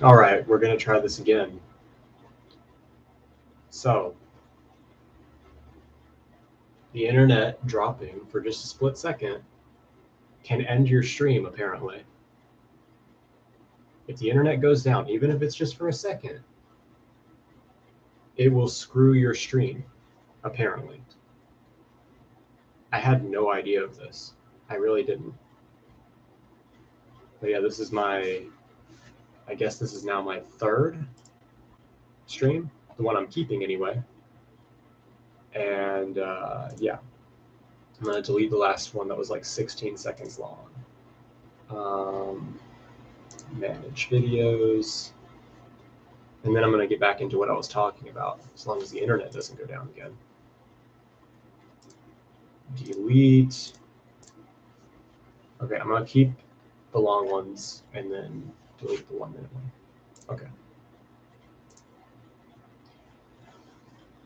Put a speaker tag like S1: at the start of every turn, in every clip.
S1: All right, we're going to try this again. So, the internet dropping for just a split second can end your stream, apparently. If the internet goes down, even if it's just for a second, it will screw your stream, apparently. I had no idea of this. I really didn't. But yeah, this is I guess this is now my third stream, the one I'm keeping anyway. And yeah, I'm going to delete the last one that was like 16 seconds long. Manage videos. And then I'm going to get back into what I was talking about, as long as the internet doesn't go down again. Delete. Okay, I'm going to keep the long ones and then delete the 1 minute one. Okay.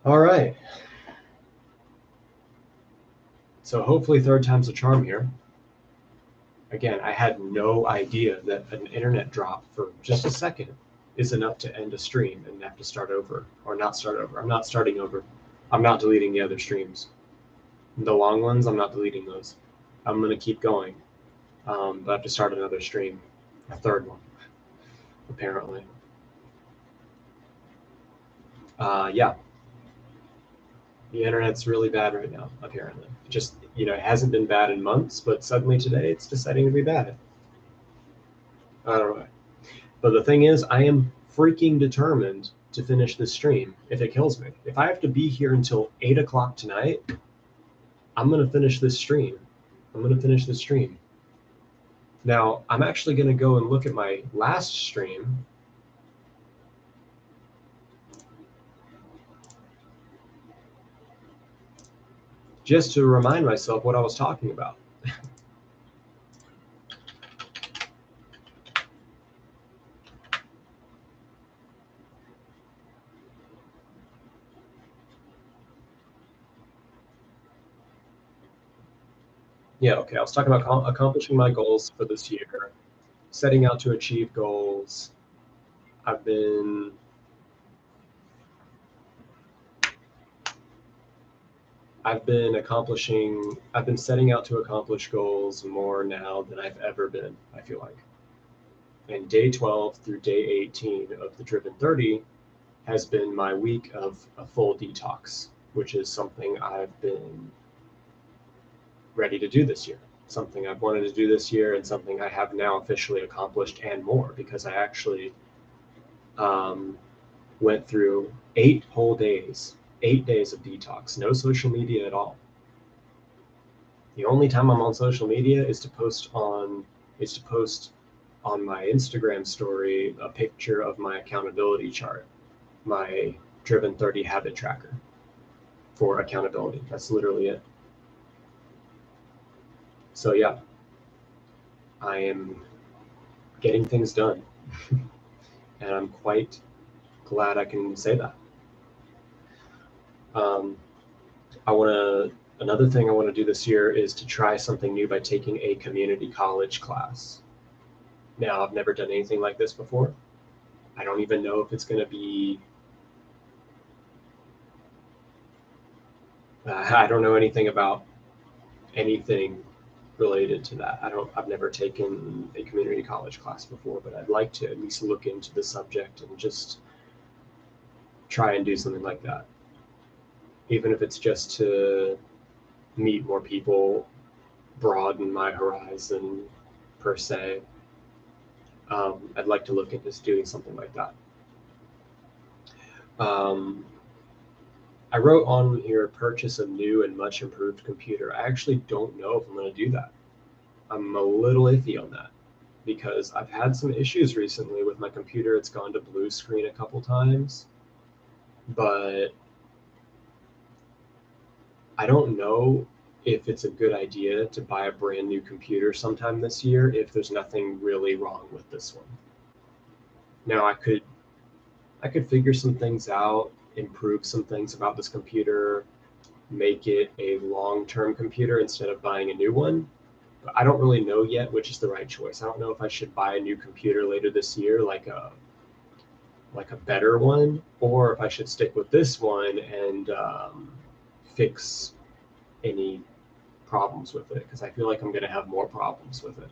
S1: All right. So hopefully third time's a charm here. Again, I had no idea that an internet drop for just a second is enough to end a stream and have to start over, or not start over. I'm not starting over. I'm not deleting the other streams. The long ones, I'm not deleting those. I'm going to keep going. But I have to start another stream, a third one, apparently. Yeah. The internet's really bad right now, apparently. Just, it hasn't been bad in months, but suddenly today it's deciding to be bad. I don't know. But the thing is, I am freaking determined to finish this stream if it kills me. If I have to be here until 8 o'clock tonight, I'm going to finish this stream. Now, I'm actually going to go and look at my last stream. Just to remind myself what I was talking about. Yeah, okay. I was talking about accomplishing my goals for this year, setting out to achieve goals. I've been setting out to accomplish goals more now than I've ever been, I feel like. And day 12 through day 18 of the Driven 30 has been my week of a full detox, which is something I've been ready to do this year, something I've wanted to do this year, and something I have now officially accomplished and more, because I actually went through 8 whole days, 8 days of detox, no social media at all. The only time I'm on social media is to post on my Instagram story a picture of my accountability chart, my Driven 30 habit tracker for accountability. That's literally it. So yeah, I am getting things done, and I'm quite glad I can say that. Another thing I want to do this year is to try something new by taking a community college class. Now, I've never done anything like this before. I don't even know if it's going to be. I don't know anything about anything related to that. I've never taken a community college class before, but I'd like to at least look into the subject and just try and do something like that. Even if it's just to meet more people, broaden my horizon per se. I'd like to look into doing something like that. I wrote on here, purchase a new and much improved computer. I actually don't know if I'm going to do that. I'm a little iffy on that because I've had some issues recently with my computer. It's gone to blue screen a couple times, but I don't know if it's a good idea to buy a brand new computer sometime this year if there's nothing really wrong with this one. Now, I could figure some things out, improve some things about this computer, make it a long-term computer instead of buying a new one. But I don't really know yet which is the right choice. I don't know if I should buy a new computer later this year, like like a better one, or if I should stick with this one and fix any problems with it, because I feel like I'm going to have more problems with it.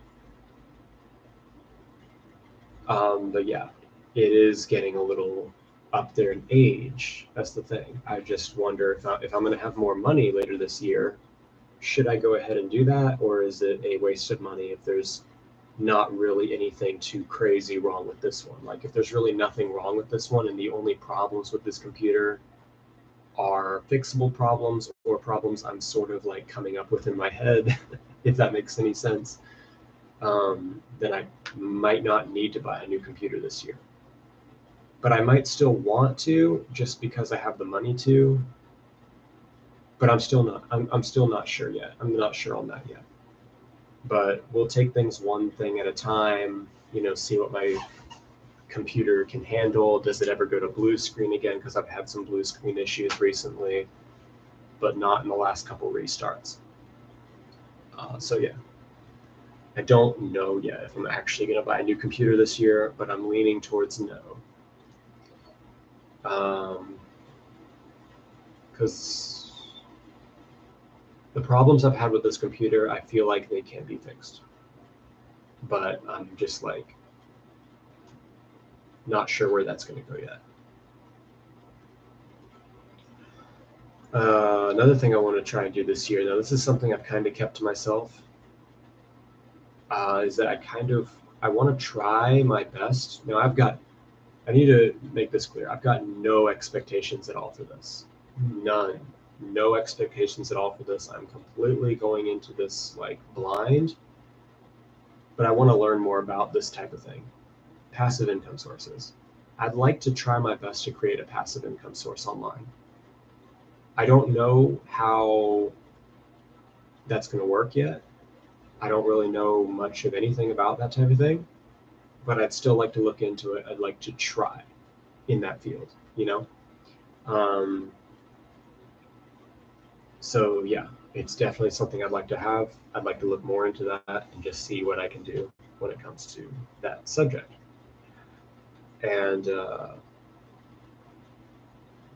S1: But yeah, it is getting a little up there in age. That's the thing. I just wonder if I'm going to have more money later this year, should I go ahead and do that, or is it a waste of money if there's not really anything too crazy wrong with this one? Like if there's really nothing wrong with this one and the only problems with this computer are fixable problems or problems I'm sort of like coming up with in my head, if that makes any sense, then I might not need to buy a new computer this year. But I might still want to, just because I have the money to. But I'm still not sure yet. I'm not sure on that yet. But we'll take things one thing at a time, see what my computer can handle. Does it ever go to blue screen again? Because I've had some blue screen issues recently, but not in the last couple restarts. So yeah, I don't know yet if I'm actually going to buy a new computer this year, but I'm leaning towards no. Because the problems I've had with this computer, I feel like they can be fixed. But I'm just like not sure where that's going to go yet. Another thing I want to try and do this year, now this is something I've kind of kept to myself, is that I want to try my best. Now I need to make this clear. I've got no expectations at all for this. None. No expectations at all for this. I'm completely going into this like blind, but I want to learn more about this type of thing. Passive income sources. I'd like to try my best to create a passive income source online. I don't know how that's going to work yet. I don't really know much of anything about that type of thing, but I'd still like to look into it. I'd like to try in that field, So yeah, it's definitely something I'd like to have. I'd like to look more into that and just see what I can do when it comes to that subject. And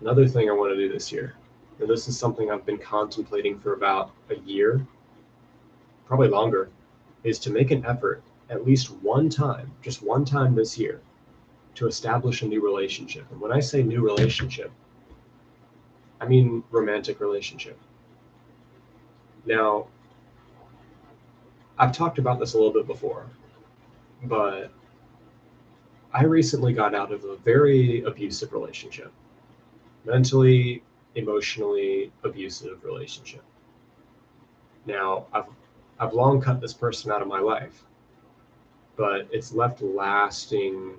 S1: another thing I want to do this year, and this is something I've been contemplating for about a year, probably longer, is to make an effort at least one time, just one time this year, to establish a new relationship. And when I say new relationship, I mean romantic relationship. Now, I've talked about this a little bit before, but I recently got out of a very abusive relationship, mentally, emotionally abusive relationship. Now, I've long cut this person out of my life, but it's left lasting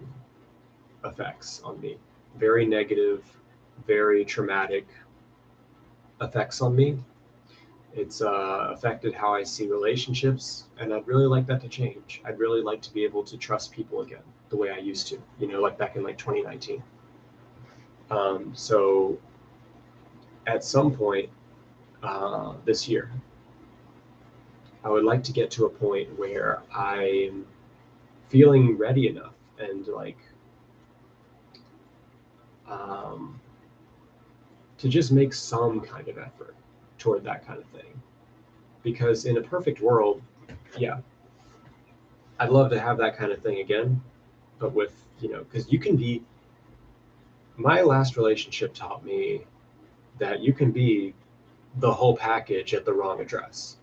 S1: effects on me. Very negative, very traumatic effects on me. It's affected how I see relationships, and I'd really like that to change. I'd really like to be able to trust people again the way I used to, like back in like 2019. So at some point this year, I would like to get to a point where I'm feeling ready enough and like to just make some kind of effort toward that kind of thing. Because in a perfect world, yeah, I'd love to have that kind of thing again, but with, because my last relationship taught me that you can be the whole package at the wrong address.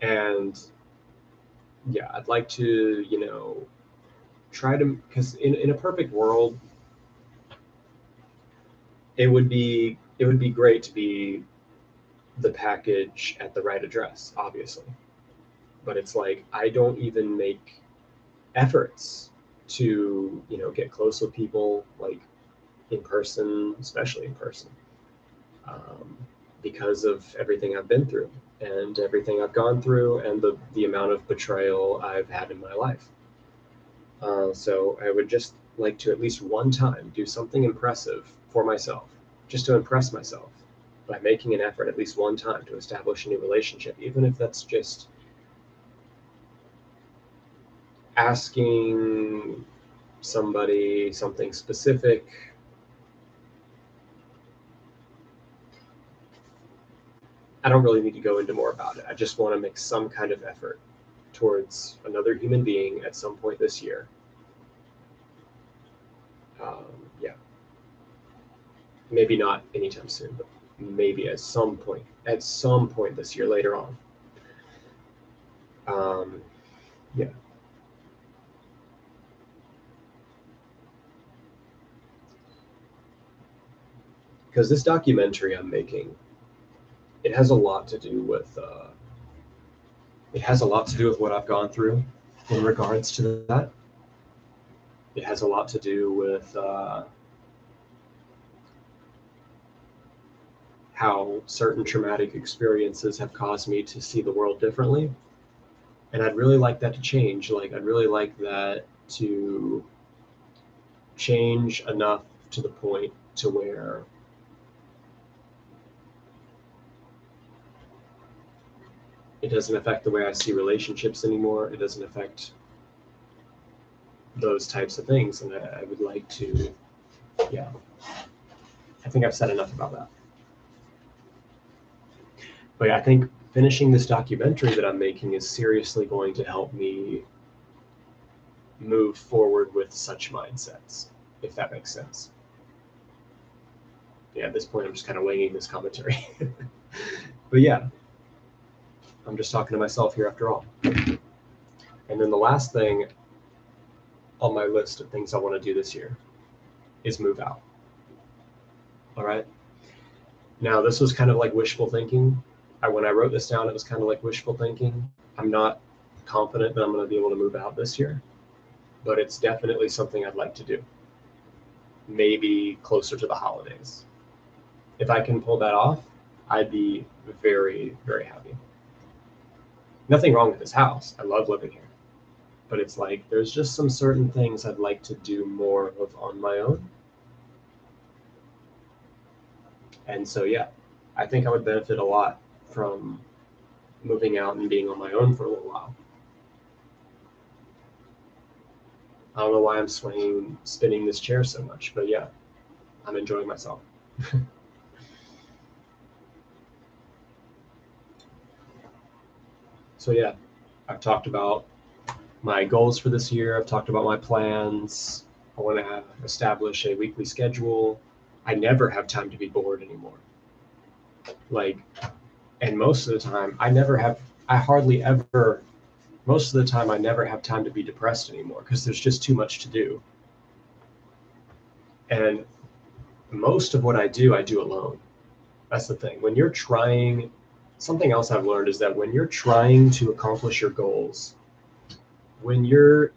S1: And yeah, I'd like to, try to, because in a perfect world, it would be great to be the package at the right address, obviously. But it's like, I don't even make efforts to, get close with people, like in person, especially in person, because of everything I've been through and everything I've gone through and the amount of betrayal I've had in my life. So I would just like to at least one time do something impressive for myself, just to impress myself by making an effort at least one time to establish a new relationship, even if that's just asking somebody, something specific. I don't really need to go into more about it. I just want to make some kind of effort towards another human being at some point this year. Yeah. Maybe not anytime soon, but maybe at some point this year later on. Yeah. Because this documentary I'm making, it has a lot to do with what I've gone through in regards to that. It has a lot to do with how certain traumatic experiences have caused me to see the world differently. And I'd really like that to change. Like, I'd really like that to change enough to the point to where it doesn't affect the way I see relationships anymore. It doesn't affect those types of things. And I would like to, yeah, I think I've said enough about that. But I think finishing this documentary that I'm making is seriously going to help me move forward with such mindsets, if that makes sense. Yeah, at this point, I'm just kind of winging this commentary. But yeah, I'm just talking to myself here after all. And then the last thing on my list of things I want to do this year is move out. All right. Now, this was kind of like wishful thinking. When I wrote this down, it was kind of like wishful thinking. I'm not confident that I'm going to be able to move out this year, but it's definitely something I'd like to do. Maybe closer to the holidays. If I can pull that off, I'd be very, very happy. Nothing wrong with this house. I love living here. But it's like, there's just some certain things I'd like to do more of on my own. And so, yeah, I think I would benefit a lot from moving out and being on my own for a little while. I don't know why I'm spinning this chair so much, but yeah, I'm enjoying myself. So yeah, I've talked about my goals for this year. I've talked about my plans. I want to establish a weekly schedule. I never have time to be bored anymore. And most of the time, most of the time, I never have time to be depressed anymore because there's just too much to do. And most of what I do alone. That's the thing. Something else I've learned is that when you're trying to accomplish your goals, when you're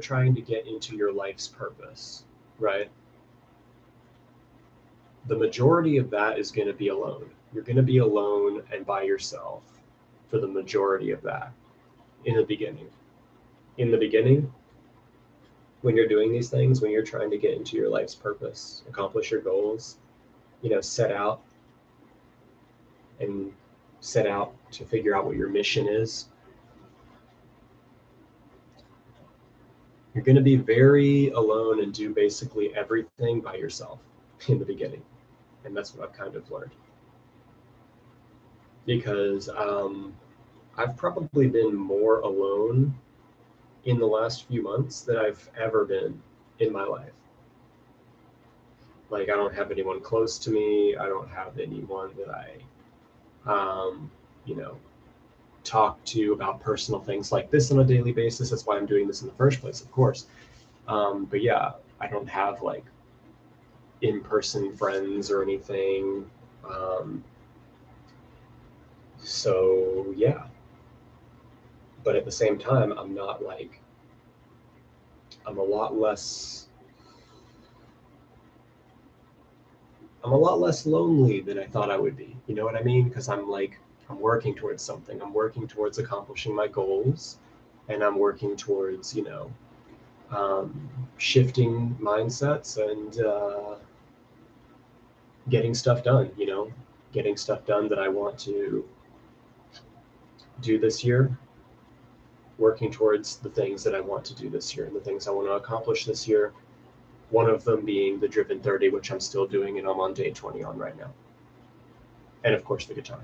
S1: trying to get into your life's purpose, right? The majority of that is going to be alone. You're going to be alone and by yourself for the majority of that in the beginning. In the beginning, when you're doing these things, when you're trying to get into your life's purpose, accomplish your goals, set out to figure out what your mission is, you're going to be very alone and do basically everything by yourself in the beginning. And that's what I've kind of learned. Because I've probably been more alone in the last few months than I've ever been in my life. Like, I don't have anyone close to me. I don't have anyone that I, talk to about personal things like this on a daily basis. That's why I'm doing this in the first place, of course. But yeah, I don't have like in-person friends or anything. So yeah. But at the same time, I'm a lot less lonely than I thought I would be. You know what I mean? Because I'm working towards something. I'm working towards accomplishing my goals, and I'm working towards, shifting mindsets and getting stuff done, getting stuff done that I want to do this year. working towards the things that I want to do this year and the things I want to accomplish this year. One of them being the Driven 30, which I'm still doing, and I'm on day 20 on right now. And of course the guitar,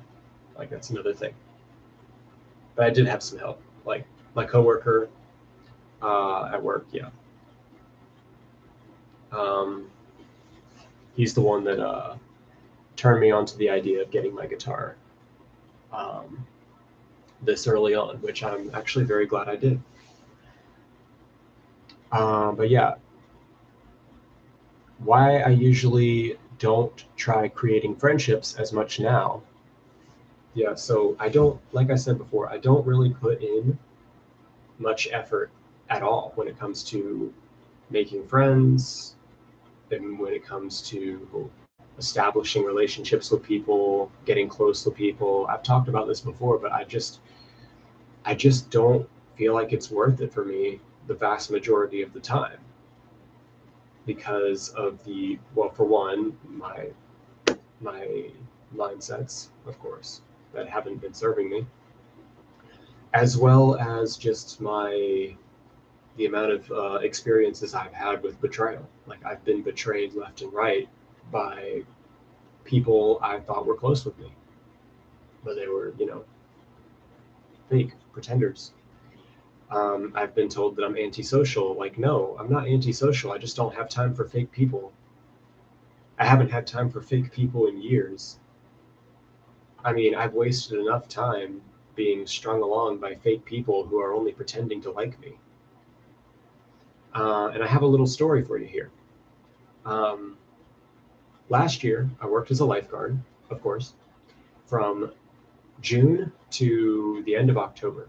S1: like that's another thing. But I did have some help, like my coworker at work. Yeah, he's the one that turned me on to the idea of getting my guitar this early on, which I'm actually very glad I did. But yeah, why I usually don't try creating friendships as much now. Yeah, so I don't, like I said before, I don't really put in much effort at all when it comes to making friends and when it comes to establishing relationships with people, getting close with people. I've talked about this before, but I just don't feel like it's worth it for me the vast majority of the time because of the, well, for one, my mindsets, of course, that haven't been serving me, as well as just the amount of experiences I've had with betrayal. Like I've been betrayed left and right by people I thought were close with me, but they were, fake pretenders. I've been told that I'm antisocial. Like, no, I'm not antisocial. I just don't have time for fake people. I haven't had time for fake people in years. I mean, I've wasted enough time being strung along by fake people who are only pretending to like me. And I have a little story for you here. Last year, I worked as a lifeguard, of course, from June to the end of October.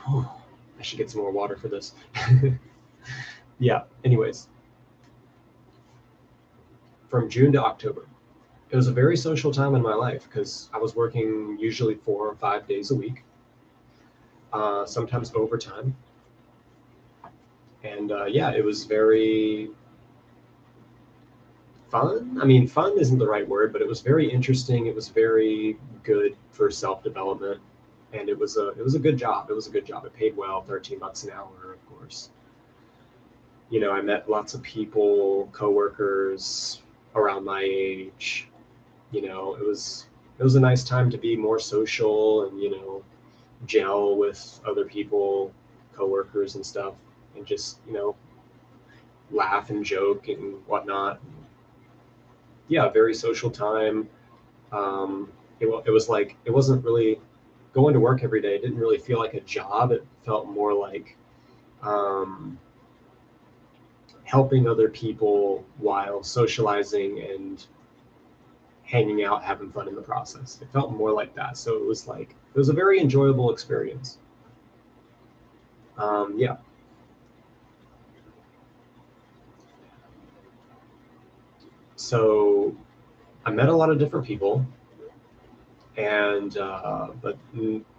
S1: I should get some more water for this. Yeah, anyways, from June to October. It was a very social time in my life because I was working usually 4 or 5 days a week, sometimes overtime. And yeah, it was very fun. I mean, fun isn't the right word, but it was very interesting. It was very good for self-development. And it was a good job. It was a good job. It paid well, $13 an hour, of course. I met lots of people, coworkers around my age. It was a nice time to be more social and gel with other people, coworkers and stuff, and just laugh and joke and whatnot. Yeah, very social time. It was like it wasn't really going to work every day. It didn't really feel like a job. It felt more like helping other people while socializing and hanging out, having fun in the process. It felt more like that. So it was a very enjoyable experience. Yeah. So I met a lot of different people, and but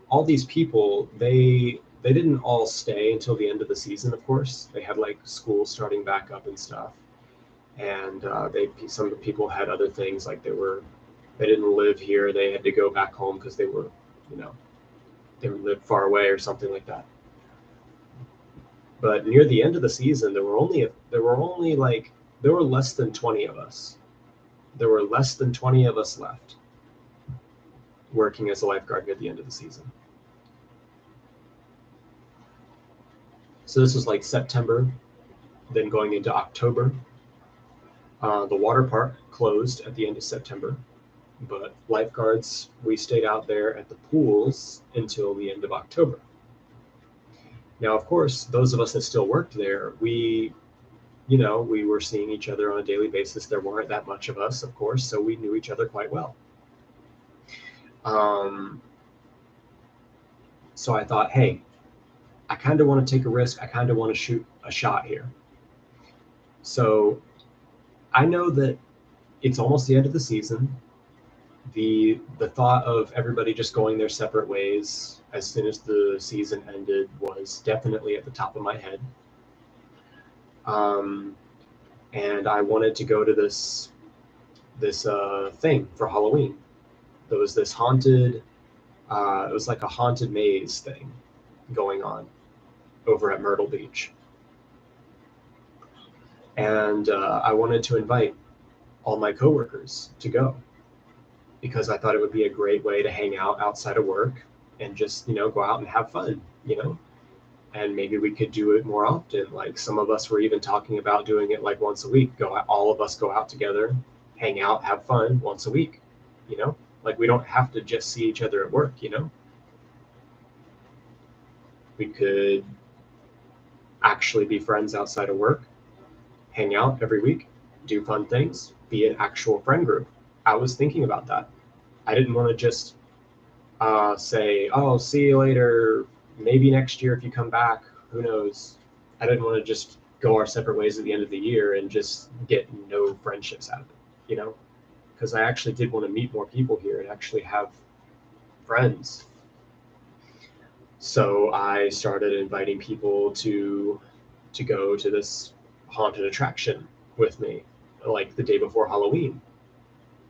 S1: all these people, they didn't all stay until the end of the season. Of course, they had like school starting back up and stuff, and some of the people had other things, like they didn't live here. They had to go back home because they were, you know, they lived far away or something like that. But near the end of the season, there were less than 20 of us. There were less than 20 of us left working as a lifeguard near the end of the season. So this was like September, then going into October. The water park closed at the end of September, but lifeguards, we stayed out there at the pools until the end of October. Now, of course, those of us that still worked there, we were seeing each other on a daily basis. There weren't that much of us, of course, so we knew each other quite well. So I thought, hey, I kind of want to take a risk. I kind of want to shoot a shot here. So I know that it's almost the end of the season. The thought of everybody just going their separate ways as soon as the season ended was definitely at the top of my head. And I wanted to go to this thing for Halloween. There was this haunted It was like a haunted maze thing going on over at Myrtle Beach. And I wanted to invite all my coworkers to go because I thought it would be a great way to hang out outside of work and just, go out and have fun, and maybe we could do it more often. Like some of us were even talking about doing it like once a week. All of us go out together, hang out, have fun once a week, like we don't have to just see each other at work, we could actually be friends outside of work, hang out every week, do fun things, be an actual friend group. I was thinking about that. I didn't want to just say, oh, see you later, maybe next year if you come back, who knows. I didn't want to just go our separate ways at the end of the year and just get no friendships out of it, because I actually did want to meet more people here and actually have friends. So I started inviting people to go to this haunted attraction with me, like the day before Halloween.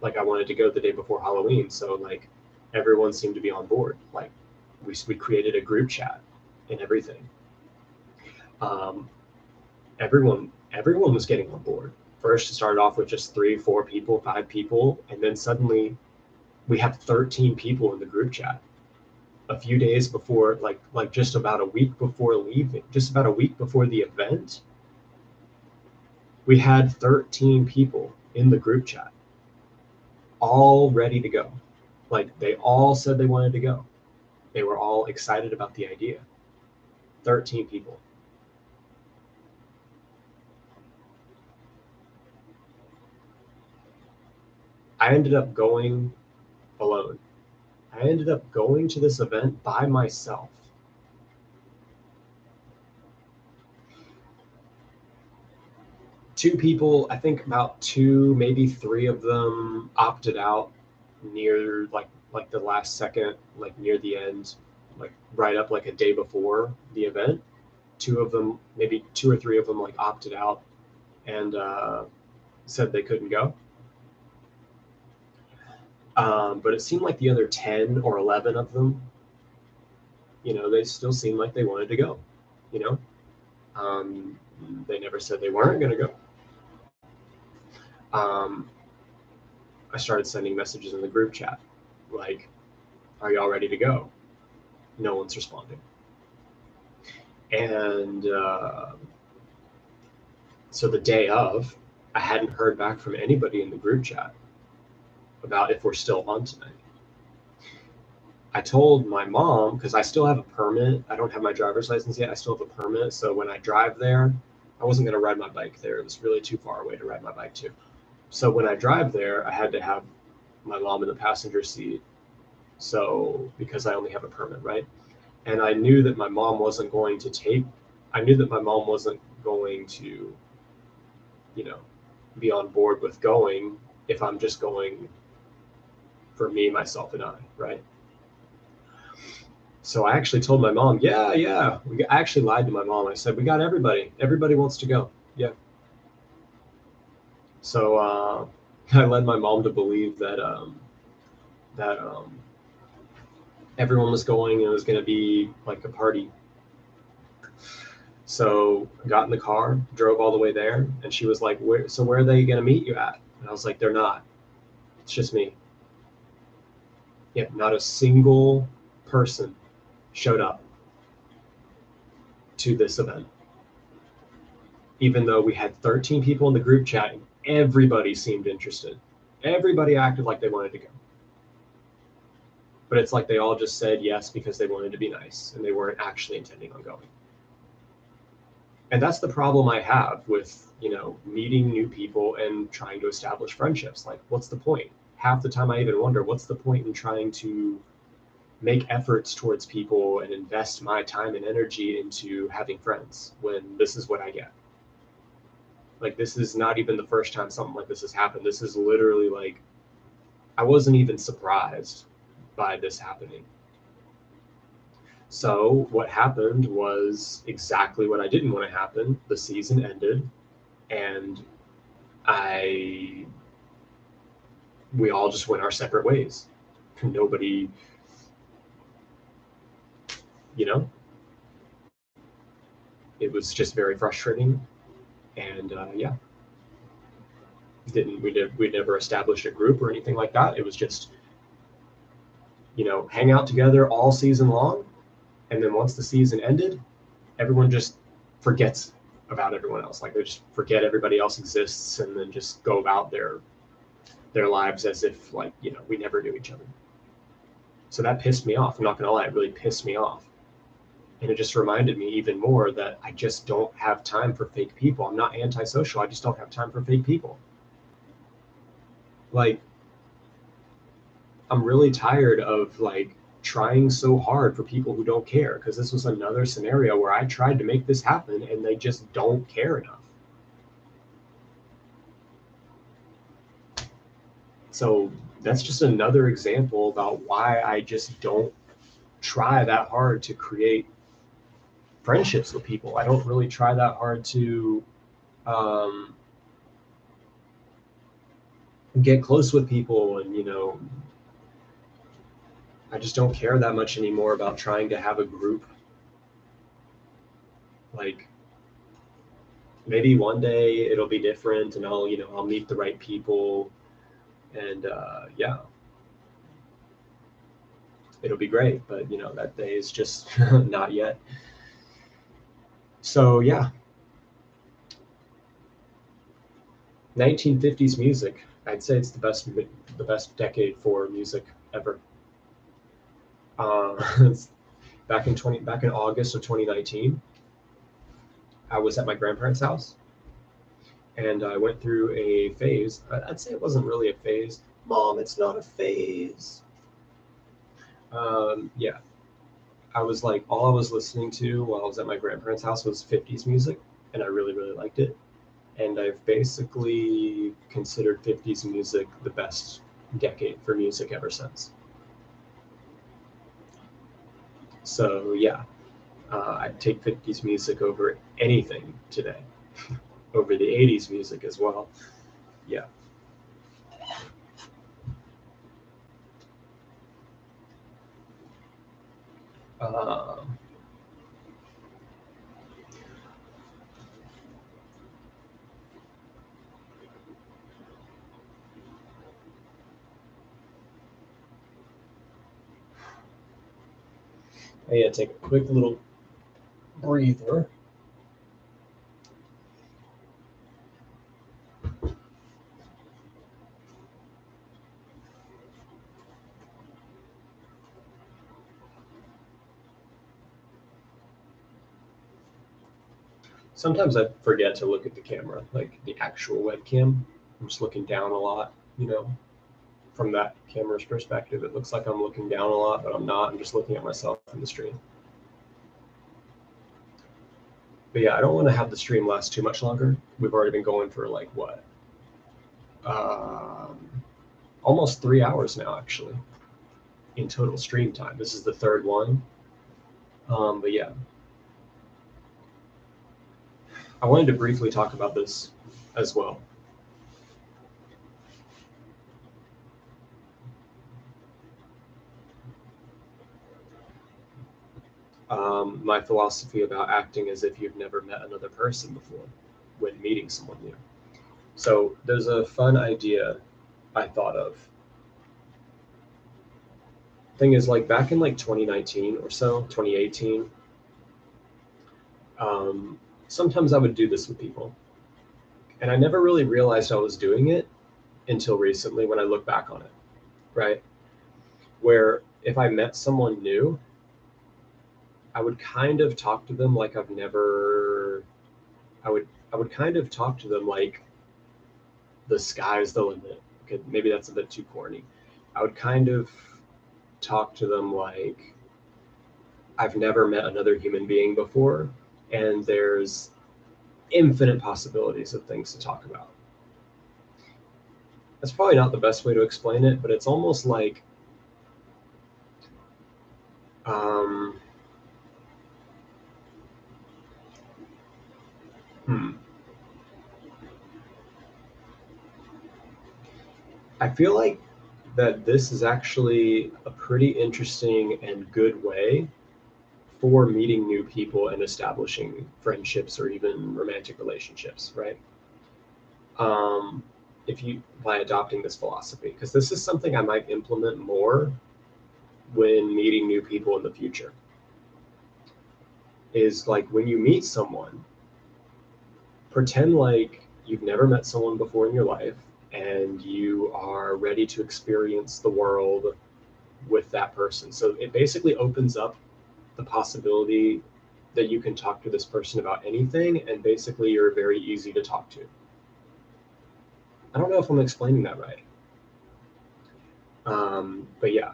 S1: Like I wanted to go the day before Halloween, so like everyone seemed to be on board. Like we created a group chat and everything. Everyone was getting on board. First, it started off with just 3, 4 people, 5 people, and then suddenly we have 13 people in the group chat. A few days before, like just about a week before leaving, just about a week before the event, we had 13 people in the group chat, all ready to go. Like they all said they wanted to go. They were all excited about the idea. 13 people. I ended up going alone. I ended up going to this event by myself. Two people, I think about 2, maybe 3 of them opted out near like the last second, like near the end, like right up like a day before the event. 2 of them, maybe 2 or 3 of them like opted out and said they couldn't go. But it seemed like the other 10 or 11 of them, they still seemed like they wanted to go, they never said they weren't going to go. I started sending messages in the group chat, like, are y'all ready to go? No one's responding. And so the day of, I hadn't heard back from anybody in the group chat about if we're still on tonight. I told my mom, because I still have a permit. I don't have my driver's license yet. I still have a permit. So when I drive there, I wasn't going to ride my bike there. It was really too far away to ride my bike to. So when I drive there, I had to have my mom in the passenger seat. So because I only have a permit, right? And I knew that my mom wasn't going to be on board with going if I'm just going for me, myself, and I, right? So I actually told my mom, yeah. I actually lied to my mom. I said, we got everybody. Everybody wants to go. Yeah. So I led my mom to believe that everyone was going and it was going to be like a party. So I got in the car, drove all the way there, and she was like, where are they going to meet you at? And I was like, they're not. It's just me. Yeah, not a single person showed up to this event. Even though we had 13 people in the group chat, everybody seemed interested. Everybody acted like they wanted to go. But it's like they all just said yes because they wanted to be nice and they weren't actually intending on going. And that's the problem I have with, meeting new people and trying to establish friendships. Like, what's the point? Half the time I even wonder, what's the point in trying to make efforts towards people and invest my time and energy into having friends when this is what I get? Like, this is not even the first time something like this has happened. This is literally like, I wasn't even surprised by this happening. So what happened was exactly what I didn't want to happen. The season ended and we all just went our separate ways. Nobody you know, it was just very frustrating. And yeah, we never established a group or anything like that. It was just, you know, hang out together all season long. And then once the season ended, everyone just forgets about everyone else. Like they just forget everybody else exists and then just go about their lives as if, like, you know, we never knew each other. So that pissed me off. I'm not gonna lie, it really pissed me off. And it just reminded me even more that I just don't have time for fake people. I'm not antisocial. I just don't have time for fake people. Like, I'm really tired of like trying so hard for people who don't care, because this was another scenario where I tried to make this happen and they just don't care enough. So that's just another example about why I just don't try that hard to create friendships with people. I don't really try that hard to get close with people, and you know, I just don't care that much anymore about trying to have a group. Like, maybe one day it'll be different and I'll, you know, I'll meet the right people, and yeah, it'll be great. But you know, that day is just not yet. So yeah, 1950s music. I'd say it's the best decade for music ever. It's back in August of 2019. I was at my grandparents' house, and I went through a phase. I'd say it wasn't really a phase. Mom, it's not a phase. Yeah, I was like, all I was listening to while I was at my grandparents' house was 50s music, and I really, really liked it. And I've basically considered 50s music the best decade for music ever since. So yeah, I'd take 50s music over anything today, over the 80s music as well. Yeah. Um, I gotta take a quick little breather. Sometimes I forget to look at the camera, like the actual webcam. I'm just looking down a lot, you know, from that camera's perspective. It looks like I'm looking down a lot, but I'm not. I'm just looking at myself in the stream. But yeah, I don't want to have the stream last too much longer. We've already been going for like what? Um, Almost 3 hours now, actually, in total stream time. This is the third one. But yeah, I wanted to briefly talk about this as well. My philosophy about acting as if you've never met another person before when meeting someone new. So there's a fun idea I thought of. Thing is, like back in like 2019 or so, 2018, sometimes I would do this with people. And I never really realized I was doing it until recently when I look back on it, right? Where if I met someone new, I would kind of talk to them like I've never I would kind of talk to them like the sky's the limit. Okay, maybe that's a bit too corny. I would kind of talk to them like I've never met another human being before, and there's infinite possibilities of things to talk about. That's probably not the best way to explain it, but it's almost like um, hmm. I feel like that this is actually a pretty interesting and good way for meeting new people and establishing friendships or even romantic relationships, right? If you by adopting this philosophy, because this is something I might implement more when meeting new people in the future, is like when you meet someone, pretend like you've never met someone before in your life and you are ready to experience the world with that person. So it basically opens up the possibility that you can talk to this person about anything, and basically you're very easy to talk to. I don't know if I'm explaining that right. But yeah,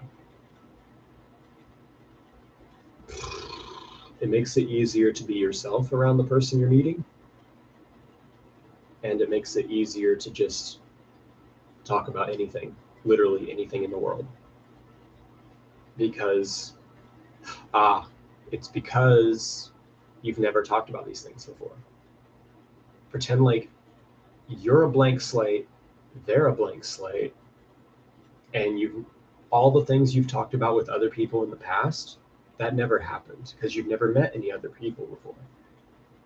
S1: it makes it easier to be yourself around the person you're meeting, and it makes it easier to just talk about anything, literally anything in the world. Because it's because you've never talked about these things before. Pretend like you're a blank slate, they're a blank slate, and you've all the things you've talked about with other people in the past, that never happened because you've never met any other people before.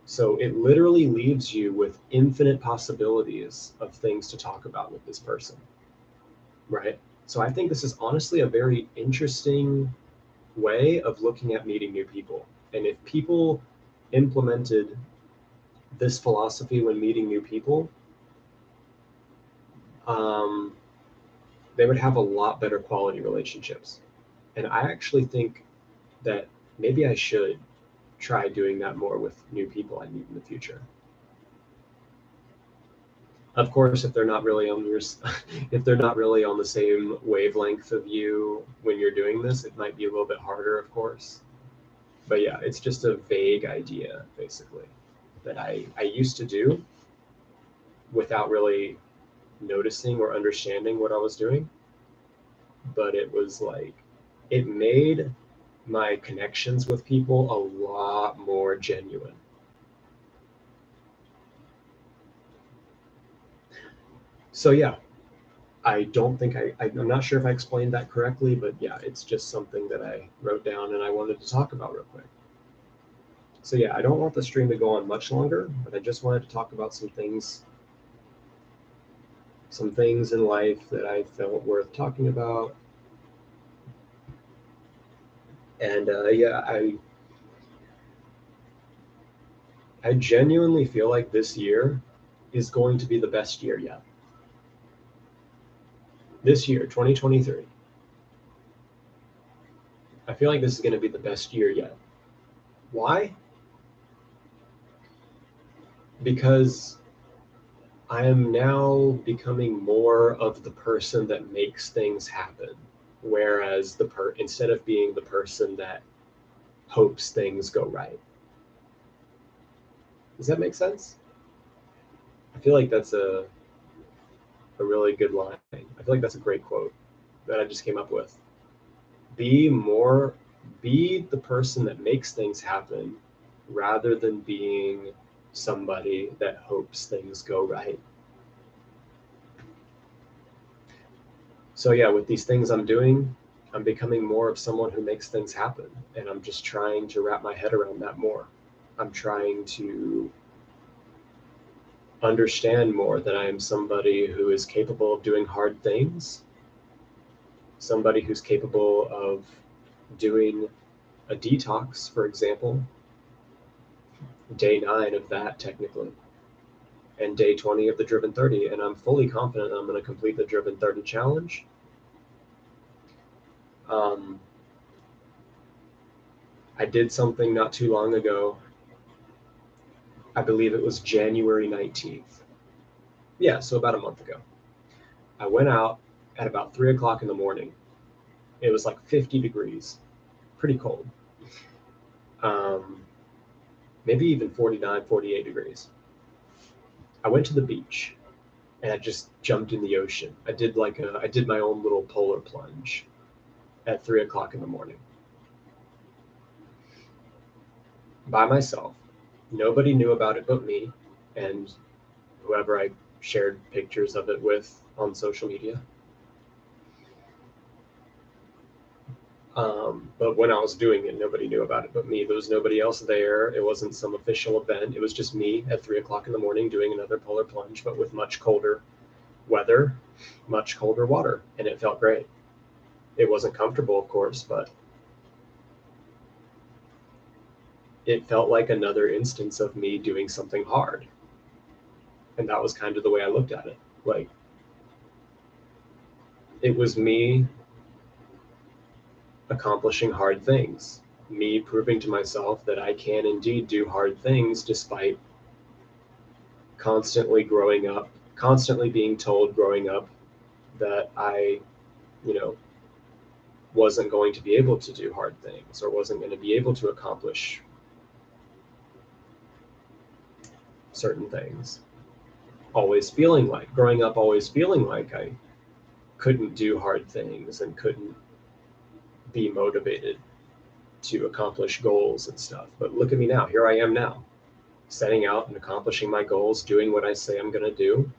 S1: So it literally leaves you with infinite possibilities of things to talk about with this person, right? So I think this is honestly a very interesting way of looking at meeting new people. And if people implemented this philosophy when meeting new people, they would have a lot better quality relationships. And I actually think that maybe I should try doing that more with new people I meet in the future. Of course, if they're not really on your, if they're not really on the same wavelength of you when you're doing this, it might be a little bit harder, of course. But yeah, it's just a vague idea, basically, that I used to do without really noticing or understanding what I was doing. But it was like, it made my connections with people a lot more genuine. So yeah, I don't think I'm not sure if I explained that correctly, but yeah, it's just something that I wrote down and I wanted to talk about real quick. So yeah, I don't want the stream to go on much longer, but I just wanted to talk about some things in life that I felt worth talking about. And yeah, I genuinely feel like this year is going to be the best year yet. This year, 2023. I feel like this is going to be the best year yet. Why? Because I am now becoming more of the person that makes things happen, whereas instead of being the person that hopes things go right. Does that make sense? I feel like that's a really good line. I feel like that's a great quote that I just came up with. Be more, be the person that makes things happen rather than being somebody that hopes things go right. So yeah, with these things I'm doing, I'm becoming more of someone who makes things happen, and I'm just trying to wrap my head around that more. I'm trying to understand more that I am somebody who is capable of doing hard things, somebody who's capable of doing a detox, for example, day 9 of that technically, and day 20 of the Driven 30. And I'm fully confident I'm going to complete the Driven 30 challenge. I did something not too long ago. I believe it was January 19th. Yeah, so about a month ago. I went out at about 3 o'clock in the morning. It was like 50 degrees, pretty cold. Maybe even 49, 48 degrees. I went to the beach and I just jumped in the ocean. I did my own little polar plunge at 3 o'clock in the morning by myself. Nobody knew about it but me and whoever I shared pictures of it with on social media. But when I was doing it, nobody knew about it but me. There was nobody else there. It wasn't some official event. It was just me at 3 o'clock in the morning doing another polar plunge, but with much colder weather, much colder water, and it felt great. It wasn't comfortable, of course, but it felt like another instance of me doing something hard. And that was kind of the way I looked at it. Like, it was me accomplishing hard things, me proving to myself that I can indeed do hard things despite constantly being told growing up that I, you know, wasn't going to be able to do hard things or wasn't going to be able to accomplish certain things. Growing up, always feeling like I couldn't do hard things and couldn't be motivated to accomplish goals and stuff. But look at me now. Here I am now, setting out and accomplishing my goals, doing what I say I'm going to do,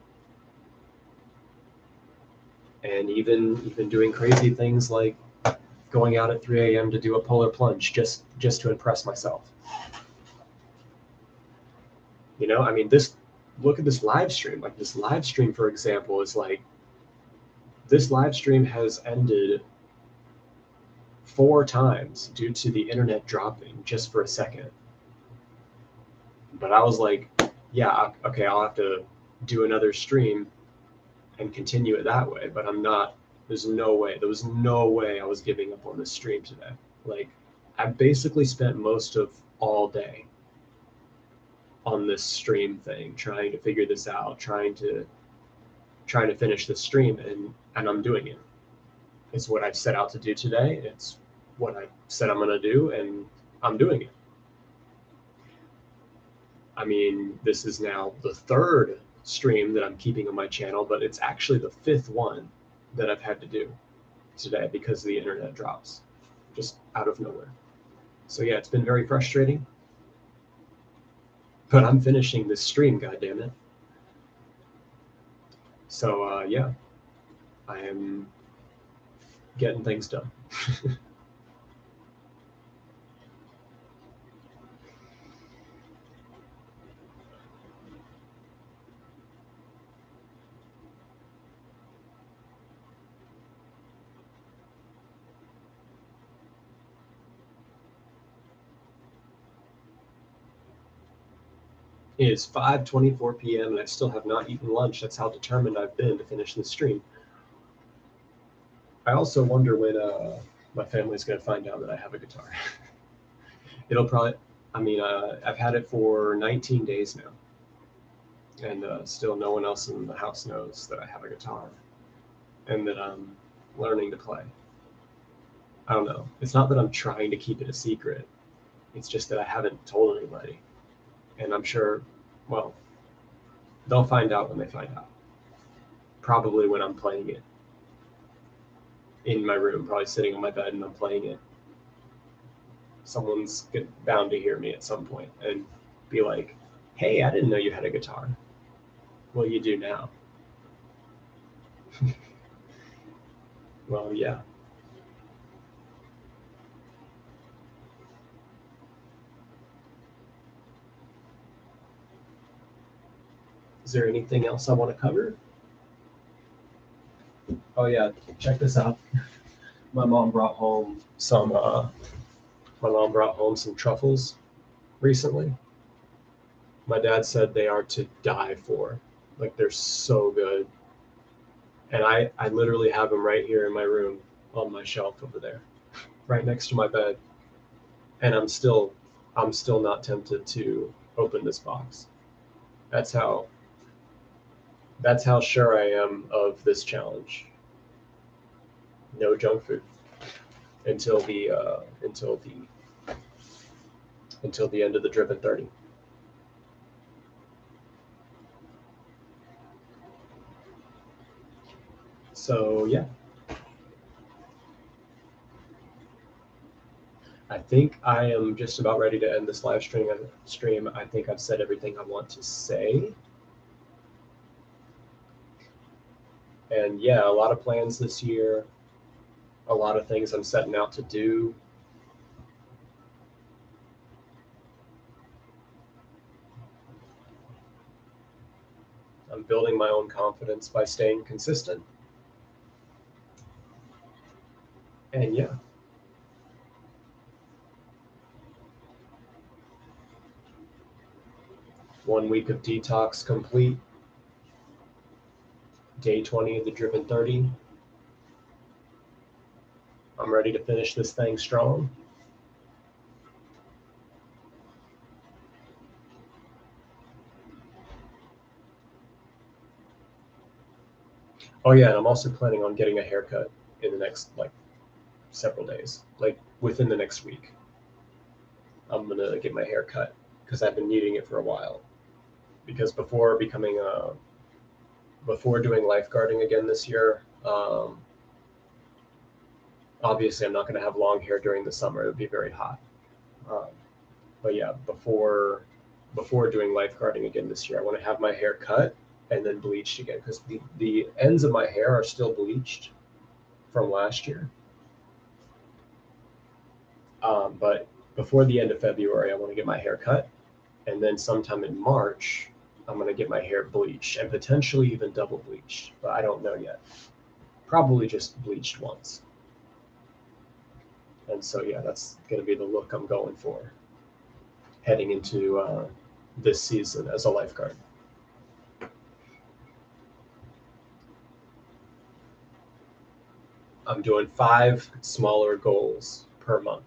S1: and even doing crazy things like going out at 3 a.m. to do a polar plunge just to impress myself. You know, I mean, look at this live stream. Like, this live stream, for example, is like, this live stream has ended 4 times due to the internet dropping just for a second. But I was like, yeah, okay, I'll have to do another stream and continue it that way. But I'm not. There was no way I was giving up on this stream today. Like, I basically spent most of all day on this stream thing, trying to figure this out, trying to finish this stream, and I'm doing it. It's what I've set out to do today. It's what I said I'm going to do, and I'm doing it. I mean, this is now the 3rd stream that I'm keeping on my channel, but it's actually the 5th one that I've had to do today because the internet drops just out of nowhere. So yeah, it's been very frustrating, but I'm finishing this stream, goddammit. So yeah, I am getting things done. It is 5:24 p.m. and I still have not eaten lunch. That's how determined I've been to finish this stream. I also wonder when my family's going to find out that I have a guitar. It'll probably, I mean, I've had it for 19 days now. And still no one else in the house knows that I have a guitar and that I'm learning to play. I don't know. It's not that I'm trying to keep it a secret. It's just that I haven't told anybody. And I'm sure, well, they'll find out when they find out. Probably when I'm playing it in my room, probably sitting on my bed and I'm playing it. Someone's bound to hear me at some point and be like, hey, I didn't know you had a guitar. Well, you do now. Well, yeah. Is there anything else I want to cover? Oh yeah, check this out. My mom brought home some truffles recently. My dad said they are to die for. Like, they're so good. And I literally have them right here in my room on my shelf over there, right next to my bed. And I'm still not tempted to open this box. That's how sure I am of this challenge. No junk food until the end of the Driven 30. So yeah, I think I am just about ready to end this live stream. I think I've said everything I want to say. And yeah, a lot of plans this year. a lot of things I'm setting out to do. I'm building my own confidence by staying consistent. And yeah, 1 week of detox complete. Day 20 of the Driven 30. I'm ready to finish this thing strong. Oh yeah, and I'm also planning on getting a haircut in the next several days, like within the next week. I'm gonna get my hair cut because I've been needing it for a while. Because before doing lifeguarding again this year, obviously I'm not going to have long hair during the summer. It would be very hot. Um, but yeah, before doing lifeguarding again this year, I want to have my hair cut and then bleached again because the ends of my hair are still bleached from last year. But before the end of February, I want to get my hair cut, and then sometime in March, I'm going to get my hair bleached and potentially even double bleached, but I don't know yet. Probably just bleached once. And so, yeah, that's going to be the look I'm going for heading into this season as a lifeguard. I'm doing 5 smaller goals per month.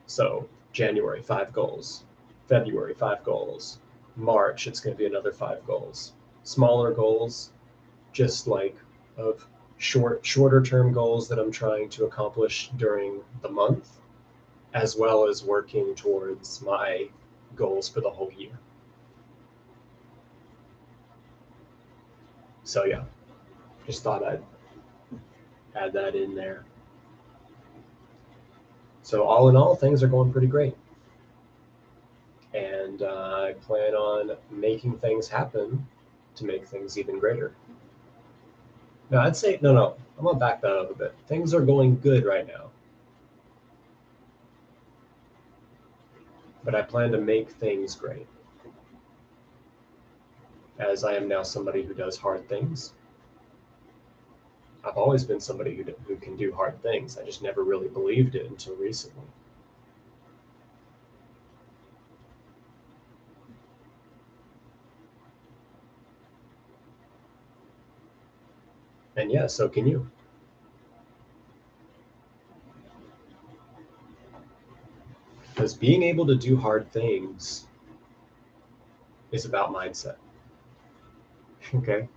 S1: So, January, 5 goals. February, 5 goals. March, it's going to be another 5 goals. Smaller goals, just like of shorter term goals that I'm trying to accomplish during the month, as well as working towards my goals for the whole year. So yeah, just thought I'd add that in there. So all in all, things are going pretty great. And I plan on making things happen to make things even greater. No, I'd say, no, I'm going to back that up a bit. Things are going good right now. But I plan to make things great. As I am now somebody who does hard things. I've always been somebody who can do hard things. I just never really believed it until recently. And yeah, so can you. Because being able to do hard things is about mindset. Okay?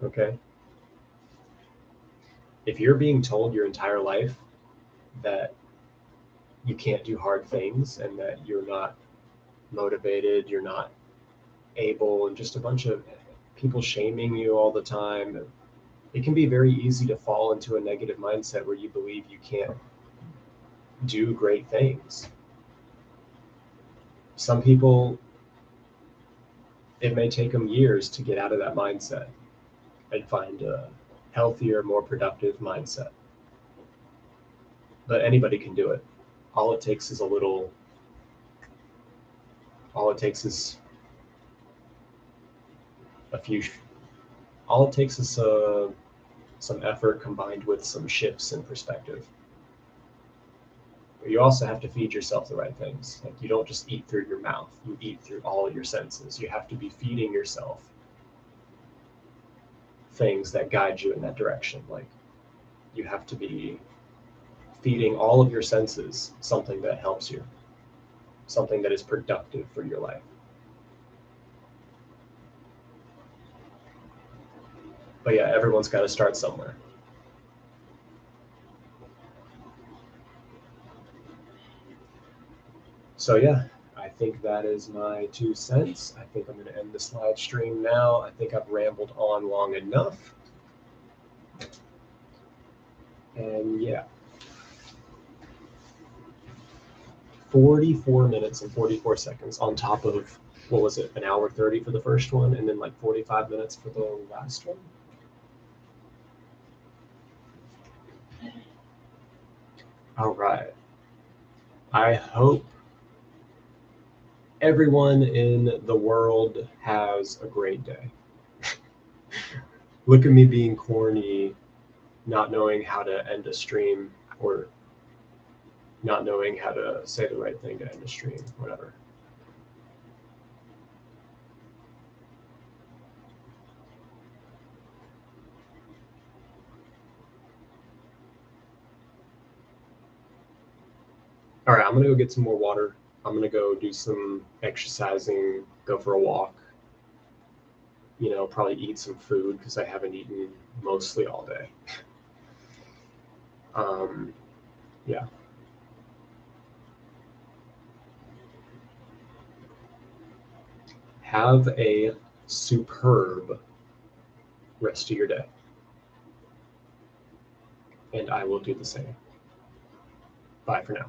S1: Okay? If you're being told your entire life that you can't do hard things and that you're not motivated, you're not able, and just a bunch of people shaming you all the time, it can be very easy to fall into a negative mindset where you believe you can't do great things. Some people, it may take them years to get out of that mindset and find a healthier, more productive mindset. But anybody can do it. All it takes is all it takes is a few, all it takes is some effort combined with some shifts in perspective. But you also have to feed yourself the right things. Like you don't just eat through your mouth, you eat through all your senses. You have to be feeding yourself things that guide you in that direction. Like you have to be feeding all of your senses something that helps you, something that is productive for your life. But yeah, everyone's got to start somewhere. So yeah, I think that is my 2 cents. I think I'm going to end this live stream now. I think I've rambled on long enough. And yeah, 44 minutes and 44 seconds on top of, what was it, an hour 30 for the first one, and then like 45 minutes for the last one. All right. I hope everyone in the world has a great day. Look at me being corny, not knowing how to end a stream, or not knowing how to say the right thing to end a stream, whatever. All right, I'm gonna go get some more water. I'm gonna go do some exercising, go for a walk, probably eat some food because I haven't eaten mostly all day. Yeah. Have a superb rest of your day. And I will do the same. Bye for now.